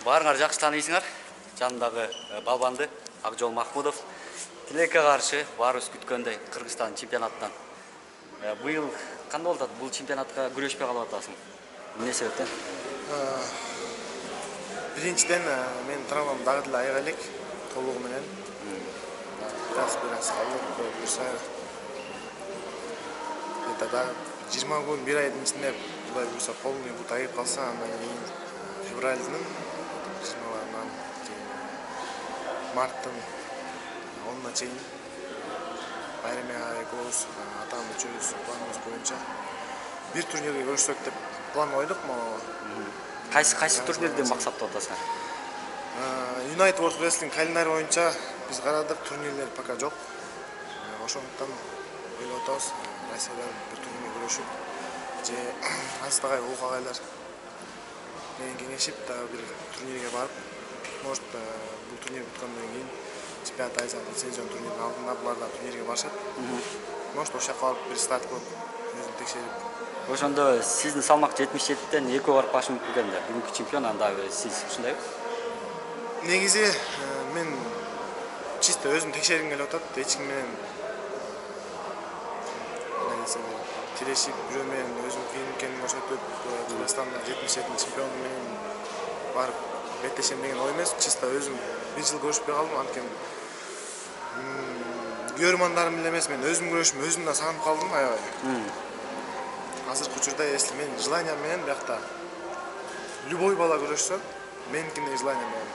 Баарыңар жакшы тааныйсыңар. Жанындагы балбанды Акжол Махмудов. Тилекке каршы баарыбыз күткөндөй Кыргызстан чемпионатынан. Быйыл кандай болот? Бул чемпионатка күрөшпөй калып атасың. Эмне себептен? Биринчиден мен травмам дагы деле айыга элек толугу менен. Бираз калдым, коюп турса. Это 20 күн, 1 айдын ичинде Кудай буйруса полный бут айып калса, андан кийин февралдын 20-дан марттын 10-на чейин Байрамия экөөбүз атам үчөөбүз планыбыз боюнча бир турнирге көрүшсөк деп план ойдук. Кайсы турнирди максаттап атасыңар? United World Wrestling календарь боюнча биз карадык, турнирлер пока жок. Ошондуктан ойлоп атабыз, Россиядан бир турнирге көрүшүп, же астагай улук агайлар менен кеңешип дагы бир турнирге барып, может бул турнир бүткөндөн кийин чемпионат Азия лицензион турниринин алдында булар да турнирге барышат. Может ошол жака барып бир старт кылып, өзүн текшерип. Ошондо сиздин салмак 77-тен экөө барып башы мүмкүн экен да. Бүгүнкү чемпион анда сиз ушундайбы? Негизи мен чисто өзүм текшергим келип атат. Эч ким менен тирешип, бирөө менен өзүм кыйын экенин көрсөтүп, Кыргызстанда 77 чемпиону менен барып беттешем деген ой эмес. Чисто өзүм бир жыл көрүшпөй калдым, анткени көрөрмандарым эле эмес, мен өзүм көрүшүм, өзүм да сагынып калдым аябай. Азыркы учурда если мен желание менен биякта любой бала көрөшсө, меникиндей желание менен.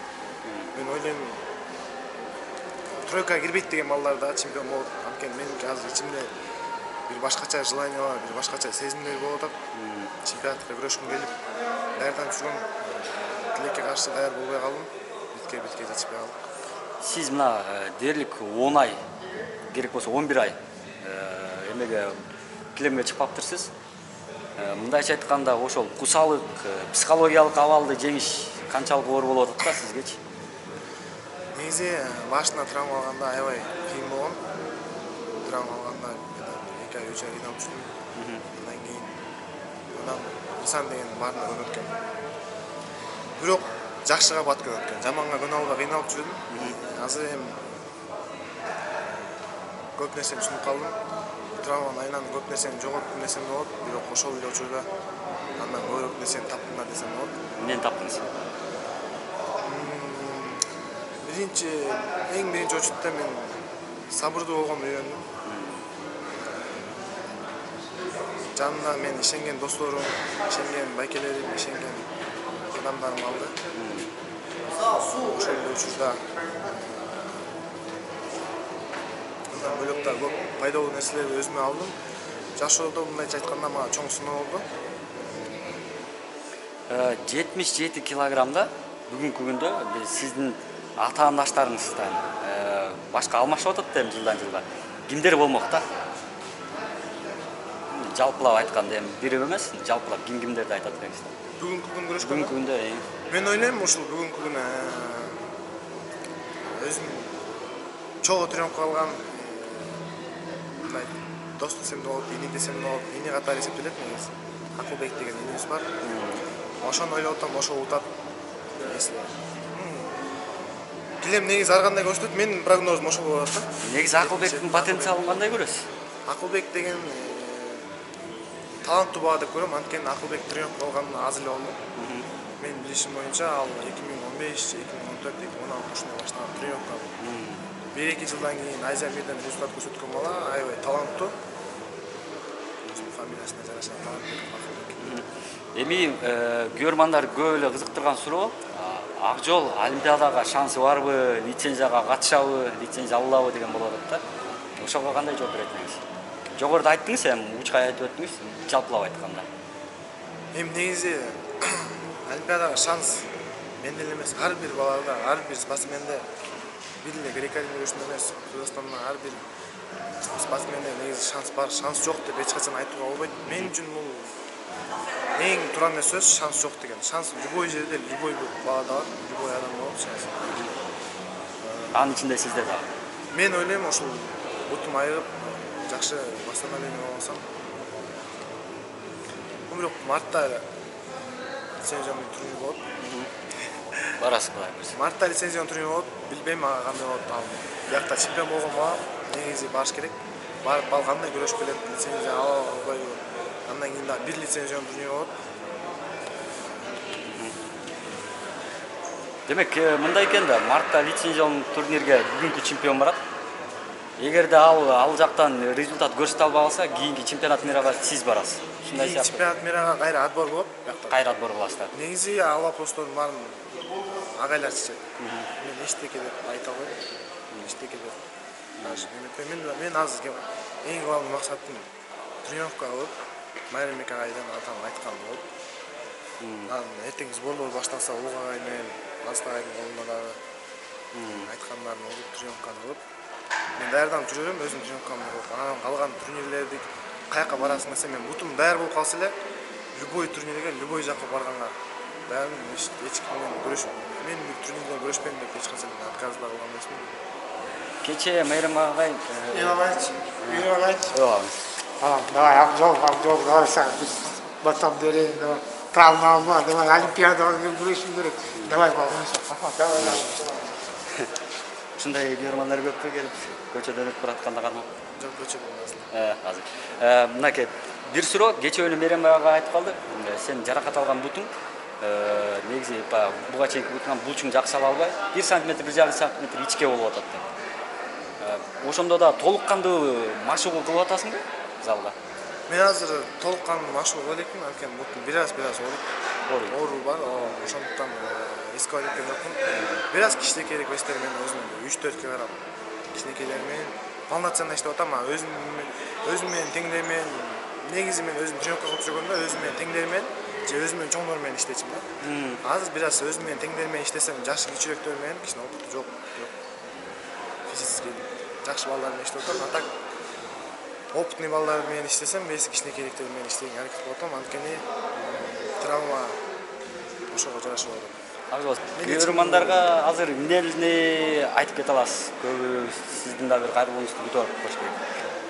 Мен ойлойм, тройкага кирбейт деген балдар да чемпион болот. Анткени меники азыр ичимде бир башкача желание бар, бир башкача сезимдер болуп атат. Чемпионатка күрөшкүм келип, даярданып жүргөм. Тилекке каршы даяр болбой калдым. Битке жетишпей калдык. Сиз мына дээрлик 10 ай, керек болсо 11 ай эмеге килемге чыкпаптырсыз. Мындайча айтканда, ошол кусалык, психологиялык абалды жеңиш канчалык оор болуп атат да сизгечи? Негизи башына травма алганда аябай кыйын болгон. Травма алганда 2 ай, 3 ай кыйналып жүрдүм. Андан кийин мындан Исан деген баарына көнөткөн. Бирок жакшыга бат көнөткөн. Жаманга көнө албай кыйналып жүрдүм. Азыр эми көп нерсени түшүнүп калдым. Травманын айынан көп нерсени жоготтум десем болот. Бирок ошол эле учурда андан көбүрөөк нерсени таптым да десем болот. Эмнени таптыңыз? Эң биринчи очередте мен сабырдуу болгонду үйрөндүм. Жанымда мен ишенген досторум, ишенген байкелерим, ишенген адамдарым алды. Ошол эле учурда андан бөлөк да көп пайдалуу нерселерди өзүмө алдым. Жашоодо мындайча айтканда мага чоң сыноо болду. 77 килограммда бүгүнкү күндө сиздин ата-анаштарыңыздан башка алмашып атат да жылдан жылга. Кимдер болмок да? Жалпылап айтканда эми бири эмес, жалпылап кимдерди айтат экенсиз? Бүгүнкү күн көрүшкөндө. Бүгүнкү күндө мен ойлойм, ушул бүгүнкү күн өзүм чогуу тренировка кылган дос десем болот, ини десем болот, ини катары эсептелет негизи. Акылбек деген инибиз бар. Ошону ойлоп атам, ошол утат. Килем негизи ар кандай көрсөтөт, менин прогнозум ошол болот да. Негизи Акылбектин потенциалын кандай көрөсүз? Акылбек деген таланттуу бала деп көрөм, анткени Акылбек тренировка кылганы аз эле болду. Менин билишим боюнча ал 2015-2014-2016 ушундай баштаган тренировка. 1-2 жылдан кийин Азия мирден результат көрсөткөн бала, аябай таланттуу. Фамилиясына жараша таланттуу. Эми көрөрмандар көп эле кызыктырган суроо. Акжол Олимпиадага шансы барбы, лицензияга катышабы, лицензия алабы деген болот да. Ошого кандай жооп берет экенсиз? Жогоруда айттыңыз, эми учкай айтып өттүңүз, жалпылап айтканда. Эми негизи Олимпиадага шанс менде эле эмес, ар бир балада, ар бир спортсменде бир эле грек-рим күрөшүндө эмес, Кыргызстанда ар бир спортсменде негизи шанс бар, шанс жок деп эч качан айтууга болбойт. Мен үчүн бул эң туура сөз шанс жок деген. Шанс любой жерде, любой балада бар, любой адамда болот шанс. Анын ичинде сизде да. Мен ойлойм, ошол бутум айыгып, жакшы восстановление болсом. Бирок мартта лицензион турнир болот. Барасыз Кудай буйрса. Мартта лицензион турнир болот. Билбейм ага кандай болот. Ал биякта чемпион болгонго негизи барыш керек. Барып ал кандай күрөшүп келет, лицензия ала албайбы. Андан кийин да бир лицензион турнир болот. Демек, мындай экен да, мартта лицензион турнирге бүгүнкү чемпион барат. Эгерде ал жактан результат көрсөтө албай калса, кийинки чемпионат мирага сиз барасыз. Ушундай сыяктуу. Чемпионат мирага кайра отбор болот биякта. Кайра отбор кыласыздар. Негизи ал вопростордун баарын агайлар чечет. Мен эчтеке деп айта албайм. Эчтеке деп. Даже мен азыр эң главный максатым тренировка кылып, Майрамбек агайдан атам айткан болуп. Эртең сборлор башталса Улук агай менен Аслан агайдын колунда дагы айткандарын угуп тренировканы кылып, мен даярданып жүрө берем, өзүм тренировкамды кылып, анан калган турнирлерди каяка барасың десе, мен бутум даяр болуп калса эле, любой турнирге, любой жака барганга даярмын. Эч ким менен күрөшүп, мен бир турнирден күрөшпөйм деп эч качан отказ да кылган эмесмин. Кечээ Майрам агай Давай, обзор, давай сам, потом берем, давай. Травма алма, давай, Олимпиадаға күресу керек. Давай, давай. Ушундай көрөрмандар көппү келип, көчөдөн өтүп баратканда кармап? Жок, көчөдөн Азыр. Мынакей, бир суроо, кечээ эле Майрам ага айтып калды. Сен жаракат алган бутуң, негизи буга чейинки бутуңан булчуң жакшы ала албай, 1 сантиметр, 1,5 сантиметр ичке болуп атат деп. Ошондо да толук кандуу машыгуу кылып атасыңбы залда? Мен азыр толук кандуу машыгуу кыла элекмин, анткени бутум бир-аз ооруйт. Ооруу бар, ошондуктан эскип элеккен жокмун. Бир-аз кичинекейирээк вестер менен өзүм 3-4 кг кичинекейлер менен полноценно иштеп атам. Өзүм менен теңдер менен, негизи мен өзүм тренировка кылып жүргөндө өзүм менен теңдер менен же өзүм менен чоңдор менен иштечүмүн да. Азыр бир-аз өзүм менен теңдер менен иштесем, жашы кичүүрөөктөр менен кичине опыту жок. Физически жакшы балдар менен иштеп атам. А так опытный балдар менен иштесем, веси кичинекейликтер менен иштегенге аракет кылып атам, анткени травма ошого жараша болот. Көрөрмандарга азыр эмнени айтып кете аласыз? Көбү сиздин да бир кайрылууңузду күтүп атып кош керек.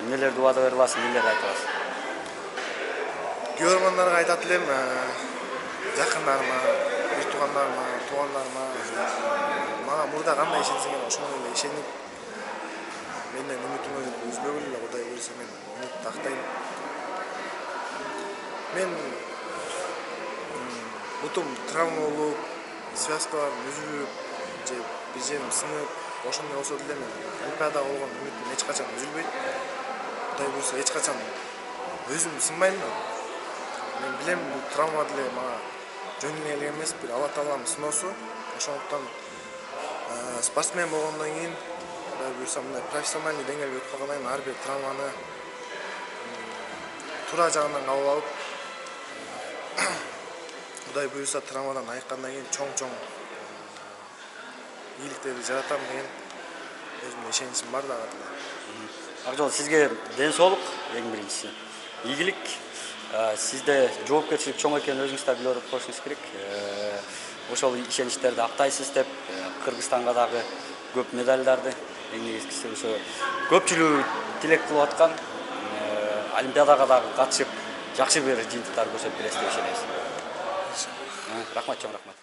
Эмнелерди убада бере аласыз, эмнелерди айта аласыз? Көрөрмандарга айтат элем, жакындарыма, бир туугандарыма, мага мурда кандай ишенсеңер ошондой эле ишенип, менден үмүтүңөрдү үзбөгүлө эле, Кудай буйрса мен үмүттү актайм. Мен бутум травма болуп, связкаларым үзүлүп, же бир жерим сынып, ошондой болсо деле мен Олимпиадага болгон үмүтүм эч качан үзүлбөйт. Кудай буйрса эч качан өзүм сынбайм да. Мен билем, бул травма деле мага жөн эле келген эмес, бир Алла Тааланын сыноосу. Ошондуктан спортсмен болгондон кийин, Кудай буйрса мындай профессиональный деңгээлге өтүп калгандан кийин ар бир травманы туура жагынан кабыл алып, Кудай буйрса травмадан айыккандан кийин чоң ийгиликтерди жаратам деген өзүмдө ишеничим бар дагы деле. Акжол, сизге ден соолук эң биринчиси. Ийгилик, сизде жоопкерчилик чоң экенин өзүңүз да билип отуп коюшуңуз керек. Ошол ишеничтерди актайсыз деп, Кыргызстанга дагы көп медалдарды, эң негизгиси ошо көпчүлүк тилек кылып аткан Олимпиадага дагы катышып, жакшы бир жыйынтыктар көрсөтүп бересиз деп ишенебиз. Рахмат, чоң рахмат.